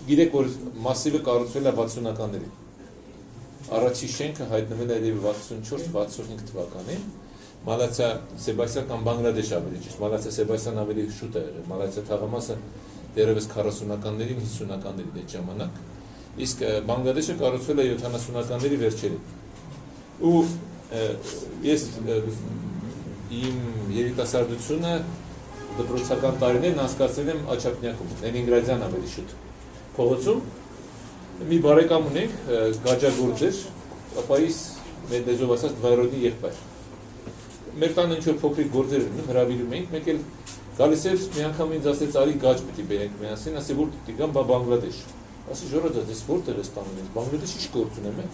Գիտեք, որ մասիվը կառուցվել է 60-ականներին։ Առաջի շենքը հայտնվել է 64-65 թվականին։ Մալացիա Սեբաստիան կամ Բանգլադեշ ավելի ճիշտ, Մալացիա Սեբաստիան ավելի շուտ է եղել, Մալացիա թաղամասը դեռևս 40-ականներին, 50-ականներին այդ ժամանակ, իսկ Բանգլադեշը կառուցվել է 70-ականների վերջերին։ Ու ես իմ երիտասարդությունը դպրոցական տարիներն անցկացրել եմ Աչափնյակում, Լենինգրադյան ավելի շուտ փողոցում։ Մի բարեկամ ունենք, գաջագործ էր, ապայիս մեր լեզվով ասած դվայրոդի եղբայր։ Մեր տանը ինչ-որ փոքրիկ գործեր ունենում, հրավիրում էինք, մեկ էլ գալիս էր, մի անգամ ինձ ասեց, արի գաջ պիտի բերենք միասին, ասի որ պիտի գամ Բանգլադեշ։ Ասի ժողովուրդ, ես որտեղ ես տանում ինձ, Բանգլադեշ ինչ գործ ունեմ է։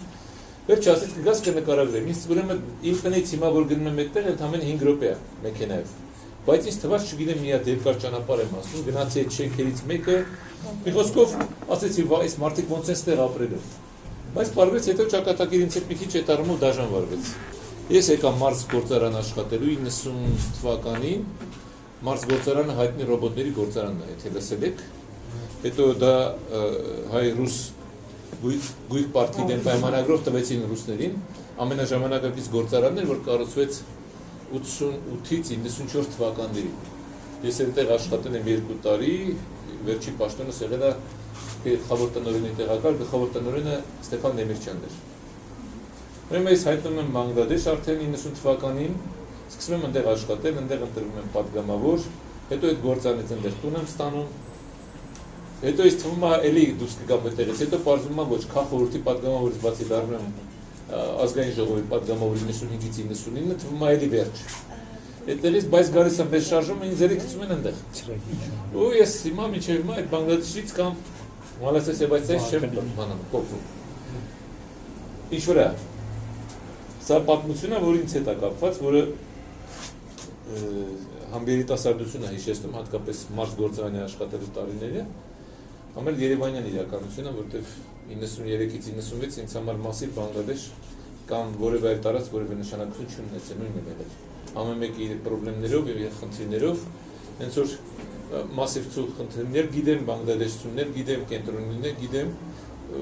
Վերջ ասեց, կգաս կնկարագրեմ, ինձ ուրեմն իմ տնից հիմա որ գնում եմ այդտեղ, ընդամենը 5 րոպե է մեքենայով։ Բայց ինձ թվաց, չգիտեմ, մի հատ երկար ճանապարհ եմ ասում, գնացի այդ շենքերից մեկը, մի խոսքով ասեցի, այս մարդիկ ոնց են ստեղ ապրելու։ Բայց պարզվեց հետո ճակատագիր ինձ հետ մի քիչ այդ առումով դաժան վարվեց։ Ես եկա Մարս գործարան աշխատելու 90 թվականին, Մարս գործարանը հայտնի ռոբոտների գործարանն է, եթե լսել եք։ Հետո դա հայ-ռուս գույք պարտքի դեմ պայմանագրով տվեցին ռուսներին, ամենաժամանակակից գործարանն էր, որ կառուցվեց 88-ից 94 թվականներին։ Ես այնտեղ աշխատել եմ 2 տարի, վերջի պաշտոնս եղել է գլխավոր տնօրենի տեղակալ, գլխավոր տնօրենը Ստեփան Նեմիրճյանն էր։ Ուրեմն ես հայտնում եմ Բանգլադեշ արդեն 90 թվականին, սկսում եմ այնտեղ աշխատել, այնտեղ ընտրվում եմ падգամավոր, հետո այդ գործանից այնտեղ տուն եմ ստանում։ Հետո ես թվում է էլի դուրս կգամ այդտեղից, հետո պարզվում է ոչ, քաղաքորթի падգամավորից բացի դառնում եմ ազգային ժողովի падգամավոր 95-ից 99, թվում է էլի վերջ։ Այդտեղից բայց գալիս եմ վեր շարժում, ինձ էլի գցում են այնտեղ։ Ու ես հիմա մինչև հիմա այդ Բանգլադեշից կամ Մալացիա Սեբաստիայից չեմ բանում, փոխվում։ Ինչ որ է։ Սա պատմություն է, որ ինձ հետ է կապված, որը համբերիտասարդություն է հիշեցնում, հատկապես Մարս գործարանի աշխատելու տարիները, ամեն երևանյան իրականություն է, որտեղ 93-ից 96 ինձ համար մասիվ Բանգլադեշ կամ որևէ այլ տարածք որևէ նշանակություն չունեցել, նույնն է եղել։ Ամեն մեկի իր խնդիրներով եւ խնդիրներով, հենց որ մասիվ ցույց խնդիրներ գիտեմ, բանգլադեշցիներ գիտեմ, կենտրոնիներ գիտեմ,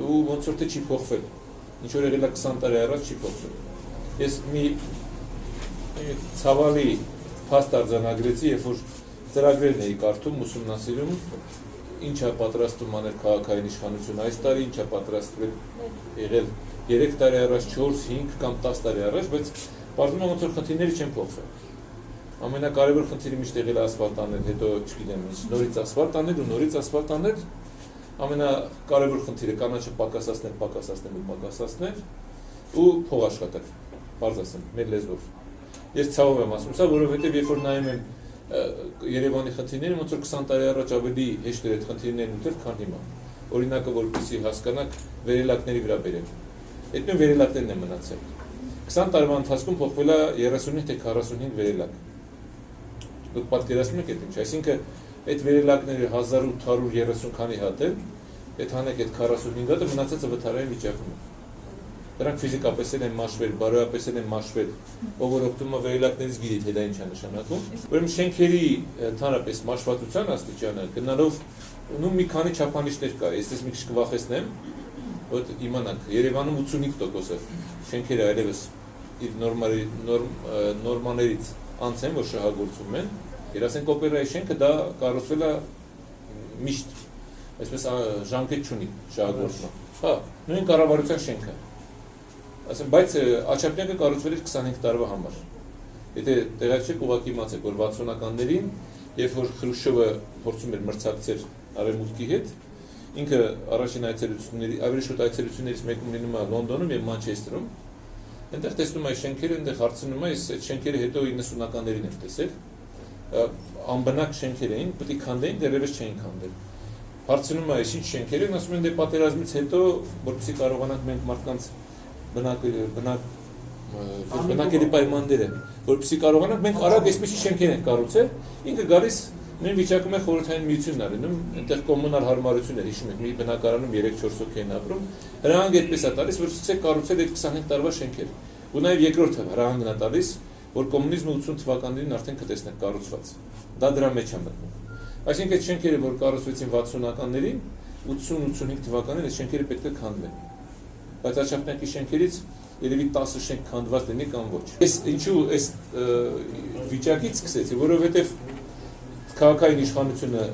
ու ոնց որ թե չի փոխվել։ Ինչ որ եղել է 20 տարի առաջ չի փոխվել։ Ես մի ցավալի փաստ արձանագրեցի, երբ որ ծրագրերն էի կարդում, ուսումնասիրում, ինչ է պատրաստում անել քաղաքային իշխանությունը այս տարի, ինչ է պատրաստվել եղել 3 տարի առաջ, 4, 5 կամ 10 տարի առաջ, բայց պարզվում է ոնց որ խնդիրները չեն փոխվել։ Ամենակարևոր խնդիրը միշտ եղել է ասֆալտ անել, հետո չգիտեմ, նորից ասֆալտ անել ու նորից ասֆալտ անել, ամենակարևոր խնդիրը կանաչը պակասացնել ու փող աշխատել, պարզ ասեմ, մեր լեզվով։ Ես ցավով եմ ասում սա, որովհետև երբ որ նայում եմ Երևանի խնդիրները, ոնց որ 20 տարի առաջ ավելի հեշտ էր այդ խնդիրներն ուտել, քան հիմա։ Օրինակը որպեսզի հասկանաք, վերելակների վրա բերել։ Այդ նույն վերելակներն են մնացել։ 20 տարվա ընթացքում փոխվել է 35 թե 45 վերելակ։ Դուք պատկերացնում եք այդ ինչ, այսինքն այդ վերելակները 1830 քանի հատ են, այդ հանեք այդ 45 հատը մնացածը վթարային վիճակում է։ Դրանք ֆիզիկապես են մաշվել, բարոյապես են մաշվել, ով որ օգտվում է վերելակներից գիտի, թե դա ինչ է նշանակում։ Ուրեմն շենքերի ընդհանրապես մաշվածության աստիճանը գնալով ու մի քանի չափանիշներ կա, ես դες մի քիչ կվախեցնեմ, որ իմանանք, Երևանում 85% շենքերը այլևս իր նորմաներից անց են, որ շահագործվում են, երասենք օպերայի շենքը դա կառուցվել է միշտ, այսպես ժամկետ չունի շահագործման։ Հա, նույն կառավարության շենքը։ Ասեմ, բայց Աչափնյակը կառուցվել էր 25 տարվա համար։ Եթե տեղյակ չեք, ուղղակի իմացեք, որ 60-ականներին, երբ որ Խրուշչովը փորձում էր մրցակցել Արևմուտքի հետ, ինքը առաջին այցելությունների, ավելի շուտ այցելություններից մեկում լինում է Լոնդոնում եւ Մանչեսթերում, այնտեղ տեսնում է շենքերը, այնտեղ հարցնում է, այս շենքերը հետո 90-ականներին եմ տեսել, անբնակ շենքեր էին, պետք է քանդեին, դեռևս չէին քանդել։ Հարցնում է, ինչ շենքեր են, ասում են դե պատերազմից հետո, որպեսզի կարողանանք մենք մարդկանց բնակելի պայմանները, որպեսզի կարողանանք մենք արագ այսպիսի շենքեր ենք կառուցել, ինքը գալիս նույն վիճակում է խորհրդային միությունն առնում, այնտեղ կոմունալ հարմարություն է, հիշում եք, մի բնակարանում 3-4 հոգի են ապրում, հրահանգ այդպես է տալիս, որ սկսեք կառուցել այդ 25 տարվա շենքեր։ Ու նաև երկրորդը հրահանգն է տալիս, որ կոմունիզմը 80 թվականներին արդեն կտեսնեք կառուցված։ Դա դրա մեջ է մտնում։ Այսինքն այդ շենքերը, որ կառուցվեցին 60-ականներին, 80-85 թվականին այս շենքերը պետք է քանդվեն։ Բայց Աչափնյակի շենքերից երևի 10 շենք քանդված լինի կամ ոչ։ Ես ինչու այս վիճակից սկսեցի, որովհետև քաղաքային իշխանությունը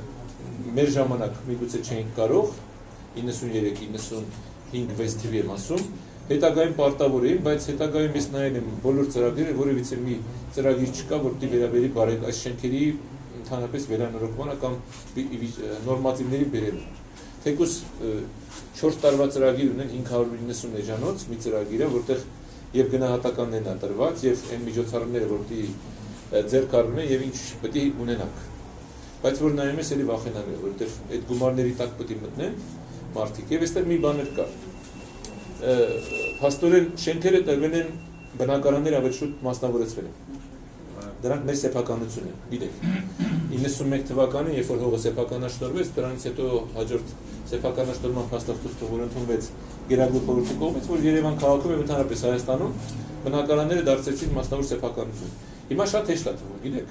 մեր ժամանակ միգուցե չէինք կարող 93-95 թվի եմ ասում, հետագայում պարտավոր էին, բայց հետագայում ես նայել եմ բոլոր ծրագրերը, որևիցե մի ծրագիր չկա, որտեղ վերաբերի բարեք այս շենքերի ընդհանրապես վերանորոգմանը կամ նորմատիվների բերելու։ Թեկուզ 4 տարվա ծրագիր ունեն 590 էջանոց մի ծրագիրը, որտեղ եւ գնահատականներն են տրված եւ այն միջոցառումները, որտեղ ձեռք առնում են եւ ինչ պետք է ունենանք։ Բայց որ նայում ես, էլի վախենալու է, որտեղ այդ գումարների տակ պետք է մտնեն մարդիկ եւ այստեղ մի բան կա։ Փաստորեն շենքերը տրվել են բնակարաններ ավելի շուտ մասնավորեցվել են։ Դրանք մեր սեփականություն են, գիտեք։ 91 թվականին, երբ որ հողը սեփականաշնորհվեց, դրանից հետո հաջորդ սեփականաշնորհման փաստաթուղթը, որ ընդունվեց Գերագույն խորհրդի կողմից, որ Երևան քաղաքում եւ ընդհանրապես Հայաստանում բնակարանները դարձեցին մասնավոր սեփականություն։ Հիմա շատ հեշտ է թվում, գիտեք։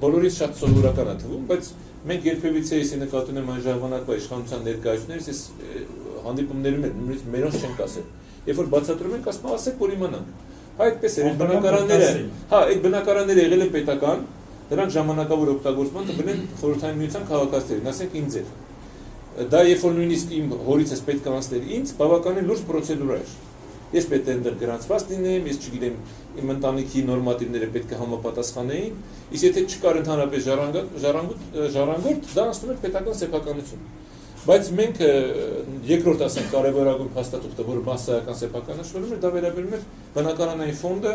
Բոլորից շատ սովորական է թվում, բայց մենք երբևիցե էսի նկատի ունեմ այն ժամանակվա իշխանության ներկայացուցիչներից էս հանդիպումներում են նույնիսկ մերոնց չենք ասել։ Երբ որ բացատրում ենք, ասում ասեք, որ իմանանք։ Հա այդպես է, այդ բնակարանները, այդ բնակարանները եղել են պետական, դրանք ժամանակավոր օգտագործման տվել են խորհրդային միության քաղաքացիներին, ասենք ինձ էր։ Դա երբ որ նույնիսկ իմ հորիցս պետք է անցներ ինձ, բավականին լուրջ պրոցեդուրա էր։ Ես պետք է այնտեղ գրանցված լինեմ, ես չգիտեմ, իմ ընտանիքի նորմատիվները պետք է համապատասխանեին, իսկ եթե չկար ընդհանրապես ժառանգորդ, դա անցնում էր պետական սեփականություն։ Բայց մենք երկրորդ ասենք կարևորագույն փաստաթուղթը, որը մասսայական սեփականաշնորհում է, դա վերաբերում է բնակարանային ֆոնդը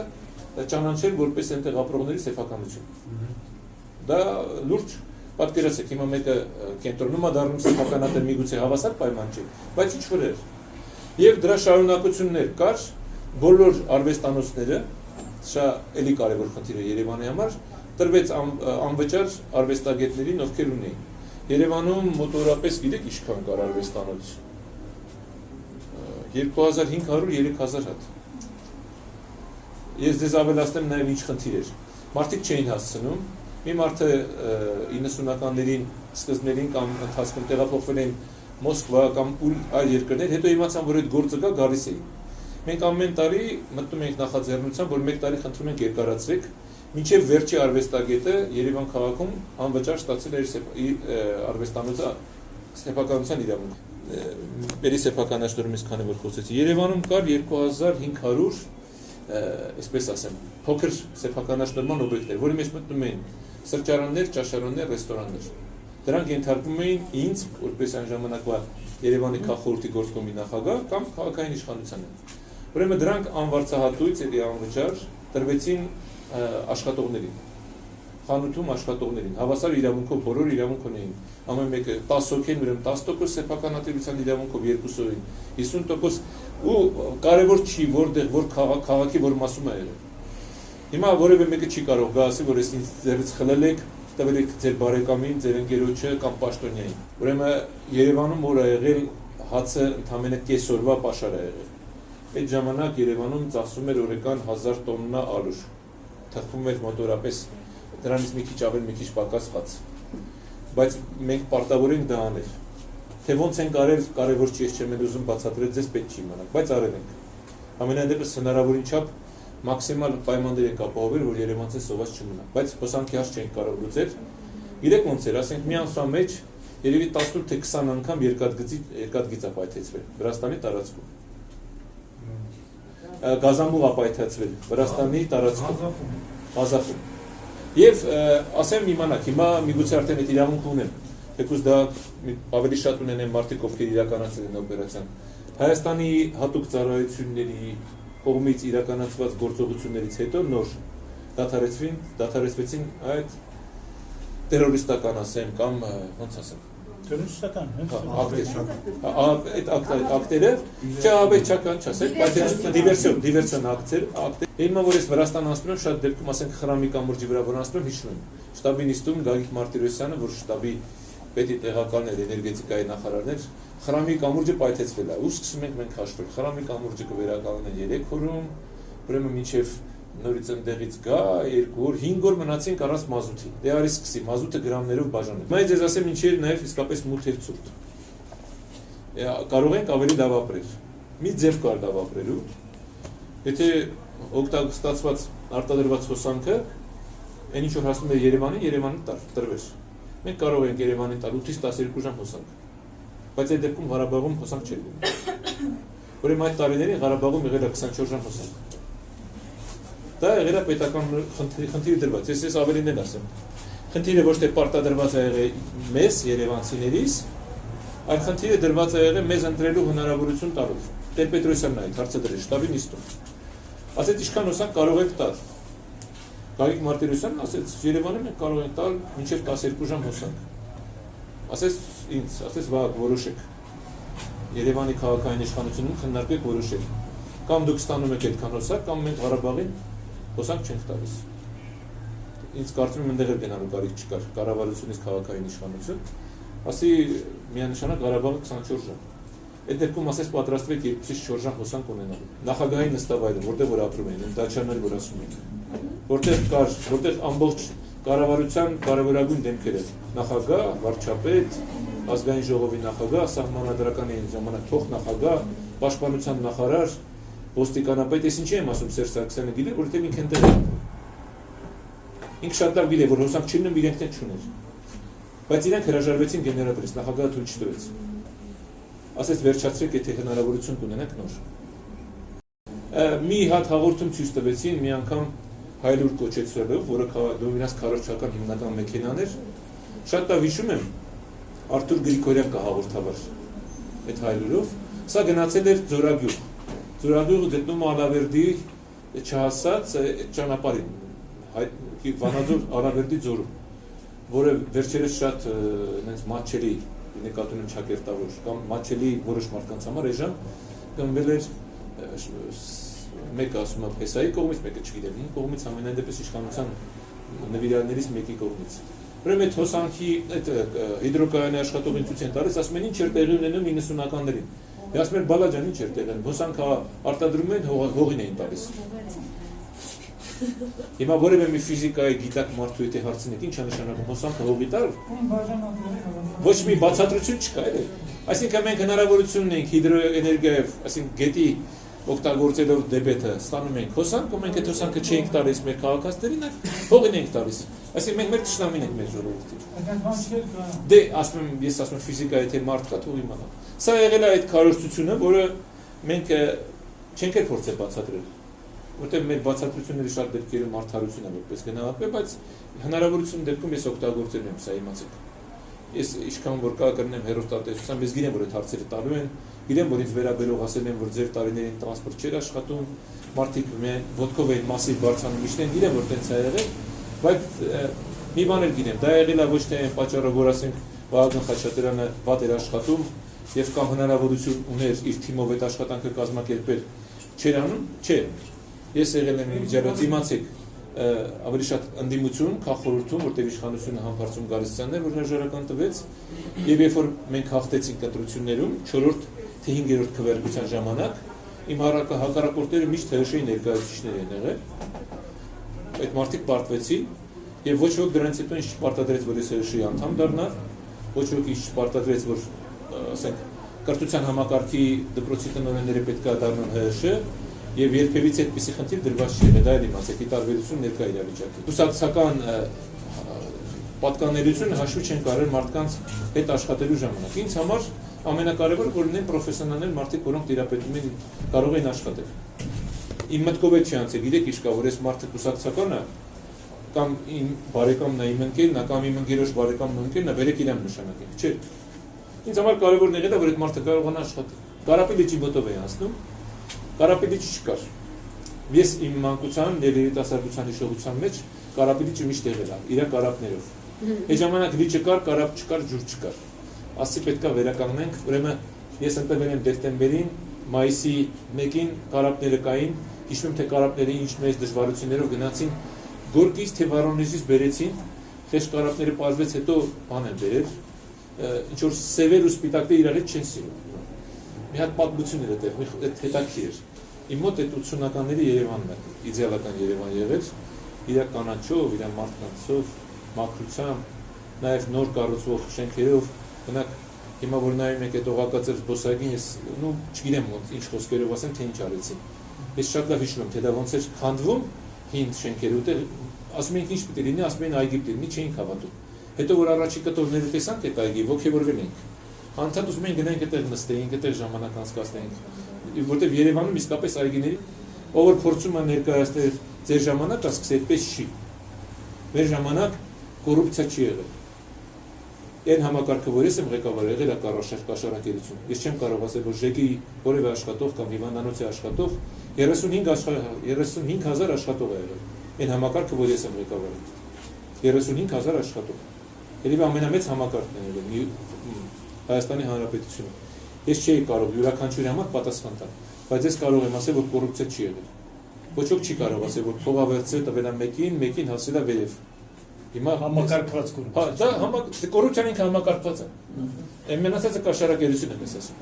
ճանաչել որպես այնտեղ ապրողների սեփականություն։ Դա լուրջ պատկերացեք, հիմա մեկը կենտրոնում է դառնում սեփականատեր միգուցե հավասար պայման չի, բայց ինչ որ էր։ Եվ դրա շարունակություններ կար, բոլոր արվեստանոցները, սա էլի կարևոր խնդիր է Երևանի համար, տրվեց անվճար արվեստագետներին, ովքեր ունեին։ Երևանում մոտորապես գիտեք ինչքան կար արվեստանոց 2500-3000 հատ։ Ես ձեզ ավելացնեմ նաև ինչ խնդիր էր։ Մարդիկ չէին հասցնում, մի մարդը 90-ականներին սկզբներին կամ ընթացքում տեղափոխվել էին Մոսկվա կամ այլ երկրներ, հետո իմացան, որ այդ գործը կա, գալիս էին։ Մենք ամեն տարի մտնում ենք նախաձեռնության, որ մեկ տարի խնդրում ենք երկարացրեք, մինչև վերջի արվեստագետը Երևան քաղաքում անվճար ստացել էր արվեստանոցը սեփականության իրավունք։ Բերի սեփականաշնորհումից քանի որ խոսեցի, Երևանում կար 2500 այսպես ասեմ, փոքր սեփականաշնորհման օբյեկտներ, որի մեջ մտնում էին սրճարաններ, ճաշարաններ, ռեստորաններ։ Դրանք ենթարկվում էին ինձ, որպես այն ժամանակվա Երևանի քաղաքի գործկոմի նախագահ կամ քաղաքային իշխանությանը։ Ուրեմն դրանք անվարձահատույց էլի անվճար տրվեցին աշխատողներին, խանութում աշխատողներին, հավասար իրավունքով բոլոր իրավունք ունեին։ Ամեն մեկը 10 հոգին, ուրեմն 10% սեփականատիրության իրավունքով, 2%-ին 50% ու կարևոր չի որտեղ որ քաղաքի որ մասում է եղել։ Հիմա որևէ մեկը չի կարող գա ասի, որ ես ինձ ձերից խլել եք, տվել եք ձեր բարեկամին, ձեր ընկերոջը կամ պաշտոնյային։ Ուրեմն Երևանում որ ա եղել հացը ընդամենը կես օրվա պաշար ա եղել։ Այդ ժամանակ Երևանում ծախսում էր օրական 1000 տոննա ալուր։ Թխվում էր մոտորապես դրանից մի քիչ ավել, մի քիչ պակաս հաց։ Բայց մենք պարտավոր ենք դա անել։ Թե ոնց ենք արել, կարևոր չի, ես չեմ ուզում բացատրել, ձեզ պետք չի իմանալ, բայց արել ենք։ Ամենայն դեպս հնարավորին չափ մաքսիմալ պայմաններ ենք ապահովել, որ երևանցին սոված չմնա, բայց հոսանքի հարց չենք կարող լուծել։ Գիտեք ոնց էր, ասենք մի ամսվա մեջ երևի 18 թե 20 անգամ երկաթգիծ է պայթեցվել Վրաստանի տարածքում։ Գազամուղ է պայթեցվել Վրաստանի տարածքում, Ղազախում։ Եվ ասեմ իմանաք, հիմա միգուցե արդեն այդ իրավունքը ունեն, թեկուզ դա ավելի շատ ունեն մարդիկ, ովքեր իրականացել են օպերացիան։ Հայաստանի հատուկ ծառայությունների կողմից իրականացված գործողություններից հետո նոր դադարեցվեցին այդ տերորիստական ասեմ կամ ոնց ասեմ Տերորիստական այդ ակտերը չավեճական չասեք, բայց դիվերսիոն ակտեր, հիմա որ ես Վրաստան անցնում եմ, շատ դեպքում ասենք Խրամի կամուրջի վրա որ անցնում եմ, հիշում եմ, շտաբի նիստում Գագիկ Մարտիրոսյանը, որ շտաբի պետի տեղակալն էր, էներգետիկայի նախարարներ, Խրամի կամուրջը պայթեցվել է, ու սկսում ենք մենք հաշվել, Խրամի կամուրջը կվերականգնեն 3 օրում, ուրեմն մինչև նորից ընդեղից գա 2 օր 5 օր մնացինք առանց մազութի դե արի սկսի մազութը գրամներով բաժանել բայց ես ասեմ ինչեր նաև իսկապես մութ եւ ցուրտ կարող ենք ավելի լավ ապրել մի ձև կար լավ ապրելու եթե օգտագործված արտադրված հոսանքը այն ինչ որ հասնում է Երևանի տրվեր մենք կարող ենք Երևանին տալ 8-ից 12 ժամ հոսանք բայց այդ դեպքում Ղարաբաղում հոսանք չէր ուրեմն այդ տարիներին Ղարաբաղում եղել է 24 ժամ հոսանք դա եղել է պետական խնդիրը դրված ես ավելին էլ ասեմ խնդիրը ոչ թե պարտադրված է եղել մեզ երևանցիներիս այլ խնդիրը դրված է եղել մեզ ընտրելու հնարավորություն տալով Տեր-Պետրոսյանն այդ հարցը դրել շտաբի նիստում ասեց ինչքան հոսանք կարող եք տալ Գագիկ Մարտիրոսյանն ասեց Երևանում մենք կարող ենք տալ մինչև 12 ժամ հոսանք ասեց ինձ ասեց վաղ որոշեք Երևանի քաղաքային իշխանությունում քննարկեք որոշեք կամ դուք ստանում եք այդքան հոսանք կամ մենք Ղարաբաղին հոսանք չենք տալիս ինձ կարծում եմ այնտեղ էլ գնալու կարիք չկար կառավարությունից քաղաքային իշխանություն ասի միանշանակ Ղարաբաղը 24 ժամ այդ դեպքում ասես պատրաստվեք 2-ից 4 ժամ հոսանք ունենալու նախագահի նստավայրը որտեղ որ ապրում են դաչաներ որ ասում են որտեղ ամբողջ կառավարության կարևորագույն դեմքերը նախագահ, վարչապետ, ազգային ժողովի նախագահ, սահմանադրական ժամանակ փոխնախագահ, պաշտպանության նախարար, ոստիկանապետ, ես ինչի եմ ասում Սերժ Սարգսյանը գիտի, որովհետև ինքն այնտեղ է։ Ինքը շատ լավ գիտի, որ հոսանք չլինում իրենք դեռ չուներ։ Բայց իրենք հրաժարվեցին գեներատորից, նախագահը թույլ չտվեց։ Ասեց վերջացրեք, եթե հնարավորություն կունենաք նոր։ Մի հատ հաղորդում ցույց տվեցին, մի անգամ հայլուր կոչեցրելով, որը դոմինանս քարոզչական հիմնական մեքենան էր, շատ լավ հիշում եմ, Արթուր Գրիգորյան կա հաղորդավար այդ հայլուրով, սա գնացել էր Ձորագյուղ, Ձորագյուղը գտնում Ալավերդի չհասած ճանապարհին, Վանաձոր Ալավերդի ձորում, որը վերջերս շատ մատչելի նկատում եմ ճակերտավոր կամ մատչելի որոշ մարդկանց համար այժմ գնվել էր մեկը ասում է Փեսայի կողմից, մեկը չգիտեմ, ում կողմից ամենայն դեպս իշխանության նվիրալներից մեկի կողմից։ Ուրեմն այդ հոսանքի այդ հիդրոկայանի աշխատողին ցույց են տալիս, ասում են ինչ էր տեղի ունենում 90-ականներին։ Դե ասում են բալա ջան, ինչ էր տեղի ունենում, հոսանքը արտադրում են հողին էին տալիս։ Հիմա որևէ մի ֆիզիկայի գիտակ մարդու եթե հարցնեք, ինչ է նշանակում հոսանքը հողի տալ։ Ոչ մի բացատրություն չկա, էլի։ Այսինքն մենք հնարավորություն ունենք հիդրոէներգիայով, այսինքն գետի օգտագործելով դեբետը ստանում ենք հոսանք, ու մենք այդ հոսանքը չենք տալիս մեր քաղաքացիներին, այլ հողին ենք տալիս։ Այսինքն մենք մեր ճշտամին ենք մեր ժողովրդին։ Դե ասում եմ, ես ասում եմ ֆիզիկայի թե մարդ կա, թող իմանա։ Սա եղել է այդ քարոզչությունը, որը մենք չենք էլ փորձել բացատրել։ Որտեղ մեր բացատրությունների շատ դեպքերում արդարություն է որպես գնահատվել, բայց հնարավորություն դեպքում ես օգտագործել եմ սա իմացեք։ Ես ինչքան որ կա կրնեմ հերոստատեսությամբ, ես գիտեմ որ այդ հարցերը տալու են, գիտեմ որ ինձ վերաբերող ասել են որ ձեր տարիներին տրանսպորտ չէր աշխատում, մարդիկ ոտքով էին մասիվ բարձրանում իշտեն, գիտեմ որ տենց է եղել, բայց մի բան էլ գիտեմ, դա եղել է ոչ թե այն պատճառով որ ասենք Վահագն Խաչատրյանը վատ էր աշխատում եւ կամ հնարավորություն ուներ իր թիմով այդ աշխատանքը կազմակերպել, չէր անում, չէ։ Ես եղել եմ միջավայրից իմացեք ավելի շատ ընդդիմություն, քաղաքորթում, որտեղ իշխանությունը համբարձում Գալստյանն էր, որ հրաժարական տվեց, եւ երբ որ մենք հաղթեցինք ընտրություններում 4-րդ թե 5-րդ քվեարկության ժամանակ, իմ հակառակորդները միշտ ՀՀՇ-ի ներկայացուցիչներ են եղել, այդ մարդիկ պարտվեցին, եւ ոչ ոք դրանից հետո ինչ չպարտադրեց, որ ես ՀՀՇ-ի անդամ դառնար, ոչ ոք ինչ չպարտադրեց, որ ասենք կրթության համակարգի դպրոցի տնօրենները պետք է դառնան ՀՀՇ, եւ երբևիցե այդպիսի խնդիր դրված չի եղել, դա էլ իմացեք, ի տարբերություն ներկա իրավիճակի։ Կուսակցական պատկանելիությունը հաշվի չեն կարել մարդկանց հետ աշխատելու ժամանակ։ Ինձ համար ամենակարևորը որ ունեն պրոֆեսիոնալներ մարդիկ, որոնք տիրապետում են կարող են աշխատել։ Իմ մտքով է չի անցել, գիտեք ինչ կա, որ այս մարդը կուսակցական է կամ իմ բարեկամն է իմ ընկերն է կամ իմ ընկերոջ բարեկամն ու ընկերն է, վերեք իրան նշանակենք, չէ։ Ինձ համար կարևորն եղել է, որ այդ մարդը կարողանա աշխատել։ Կարապելիչի մոտով է անցնում, Կարապելիչի չկար։ Ես իմ մանկության եւ երիտասարդության հիշողության մեջ Կարապելիչը միշտ եղել է, իր կարապներով։ Այդ ժամանակ լիճը կար, կարապ չկար, ջուր չկար։ Ասի պետքա վերականգնենք, ուրեմն ես ընտրվել եմ դեկտեմբերին, մայիսի 1-ին կարապները կային, հիշում եմ թե կարապները ինչ մեծ դժվարություններով գնացին Գորկից թե Վարոնեժից բերեցին, խեղճ կարապները պարզվեց հետո բան են բերել, ինչ որ սևեր ու սպիտակները իրար հետ չեն սիրում։ Մի հատ պատմություն էր այդտեղ, հետաքրքիր էր։ Իմ մոտ այդ 80-ականների Երևանն է, իդեալական Երևան եղել, իր կանաչով, իր մարդկանցով, մաքրությամբ, նաև նոր կառուցվող շենքերով, գնաք հիմա որ նայում եք այդ օղակաձև զբոսայգին, ես չգիտեմ ինչ խոսքերով ասեմ, թե ինչ արեցին։ Ես շատ լավ հիշում եմ, թե դա ոնց էր քանդվում հին շենքերը, ուտեղ ասում ենք ինչ պիտի լինի, ասում են այգի պիտի լինի, չէինք հավատում։ Հետո որ առաջի կտորները տեսանք այդ այգի, ոգևորվել ենք։ Անդադ ուզում ենք գնանք այդտեղ նստեինք, այդտեղ ժամանակ անցկացնեինք, որտեղ Երևանում իսկապես այգիների, ով որ փորձում է ներկայացնել ձեր ժամանակը, ասկսի այդպես չի։ Մեր ժամանակ կոռուպցիա չի եղել։ Այն համակարգը, որ ես եմ ղեկավարել, եղել է կաշառակերություն։ Ես չեմ կարող ասել, որ ԺԳ-ի որևէ աշխատող կամ հիվանդանոցի աշխատող 35,000 աշխատող է եղել։ Այն համակարգը, որ ես եմ ղեկավարել։ 35,000 աշխատող։ Երևի ամենամեծ համակարգն է եղել Հայաստանի Հանրապետությունում։ Ես չէի կարող յուրաքանչյուրի համար պատասխան տալ, բայց ես կարող եմ ասել, որ կոռուպցիա չի եղել։ Ոչ ոք չի կարող ասել, որ փողավերցը տվել է մեկին հասել է վերև։ Հիմա համակարգված կոռուպցիա։ Դա կոռուպցիան ինքը համակարգված է։ Այն մենացածը կաշառակերություն է, ես ասում։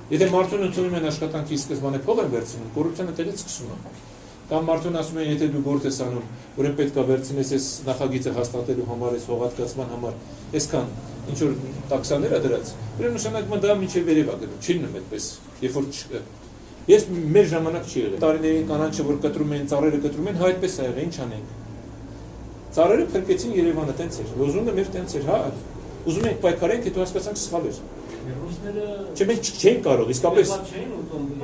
Եթե մարդուն ընդունում են աշխատանքի սկզբանե փող են վերցնում, կոռուպցիան այդտեղից սկսում է։ Կամ մարդուն ասում են, եթե դու գործ ես անում, ուրեմն պետք է վերցնես այս նախագիծը հաստատելու համար, այս հողատկացման համար, այսքան ինչ որ տաքսաներ է դրած, ուրեմն նշանակում է դա մինչև վերև է գնում, չի լինում այդպես, երբ որ չկա։ Ես մեր ժամանակ չի եղել։ Տարիներին կանանչը, որ կտրում են, ծառերը կտրում են, հա այդպես է եղել, ինչ անենք։ Ծառերը փրկեցին Երևանը, տենց էր, լոզունգը մեր տենց էր, հա։ Ուզում ենք պայքարենք, հետո հասկացանք սխալ էր։ Չէ, մենք չենք կարող, իսկապես։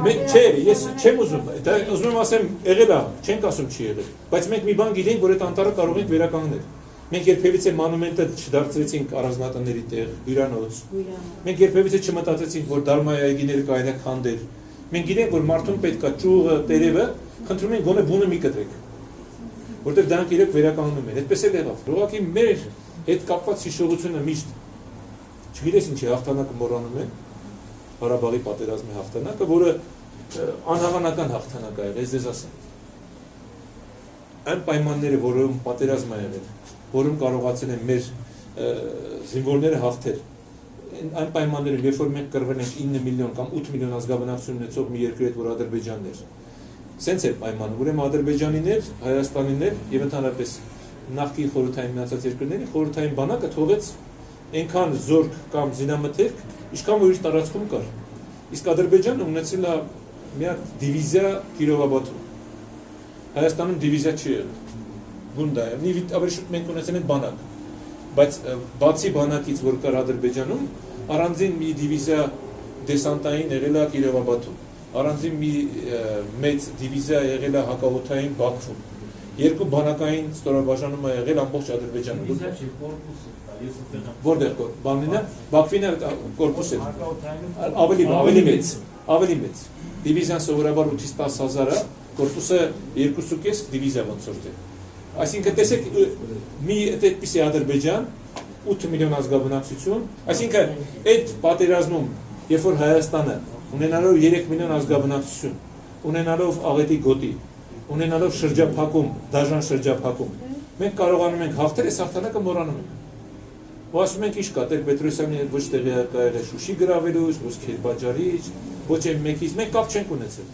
Չէ, ես չեմ ուզում, դա ուզում եմ ասեմ, եղել է, չենք ասում չի եղել, բայց մենք մի բան գիտենք, որ այդ անտառը կարող ենք վերականգնել։ Մենք երբևիցե մանումենտը չդարձրեցինք առանձնատների տեղ, հյուրանոց։ Մենք երբևիցե չմտածեցինք, որ դարմայի այգիները կարող է քանդել։ Մենք գիտենք, որ մարդուն պետք է ճյուղը, տերևը, խնդրում ենք գոնե բունը մի կտրեք, որտեղ դրանք իրոք վերականգնում են։ Այդպես էլ եղավ։ Ուղղակի մեր հետ կապված հիշողությունը միշտ չգիտես ինչի հաղթանակը մոռանում են, Ղարաբաղի պատերազմի հաղթանակը, որը անհավանական հաղթանակ է եղել, ես ասեմ։ Այն պայմանները, որում պատերազմ է եղել, որում կարողացել են մեր զինվորները հաղթել, այն պայմաններում, երբ որ մենք կռվել ենք 9 միլիոն կամ 8 միլիոն ազգաբնակություն ունեցող մի երկրի հետ, որ Ադրբեջանն էր, սենց էր պայմանը, ուրեմն ադրբեջանիներ, հայաստանիներ եւ ընդհանրապես նախկին խորհրդային միացած երկրների խորհրդային բանակը թողեց այնքան զորք կամ զինամթերք, ինչքան որ իր տարածքում կար։ Իսկ Ադրբեջանը ունեցել է մի հատ դիվիզիա Կիրովաբադում։ Հայաստանում դիվիզիա չի եղել։ Գունդա է, ավելի շուտ մենք ունեցել ենք բանակ։ Բայց բացի բանակից, որ կար Ադրբեջանում, առանձին մի դիվիզիա դեսանտային եղել է Կիրովաբադում։ Առանձին մի մեծ դիվիզիա եղել է հակաօդային Բաքվում։ Երկու բանակային ստորաբաժանում է եղել ամբողջ Ադրբեջանում։ Դիվիզիա չի, կորպուս է, որտեղ բանինը Բաքվինը կորպուս է։ Ավելի մեծ։ Դիվիզիան սովորաբար 8-ից 10,000 է, կորպուսը 2.5 դիվիզիա ոնց որ դե։ Այսինքն տեսեք մի այդպիսի Ադրբեջան 8 միլիոն ազգաբնակչություն, այսինքն այդ պատերազմում, երբ որ Հայաստանը ունենալով 3 միլիոն ազգաբնակչություն, ունենալով աղետի գոտի, ունենալով շրջափակում, դաժան շրջափակում, մենք կարողանում ենք հաղթել, այս հաղթանակը մոռանում ենք։ Ու ասում ենք ինչ կա, Տեր-Պետրոսյանի հետ ոչ տեղյակ եղել Շուշի գրավելուց, ոչ Քերբաջարից, ոչ այն մեկից, մենք կապ չենք ունեցել։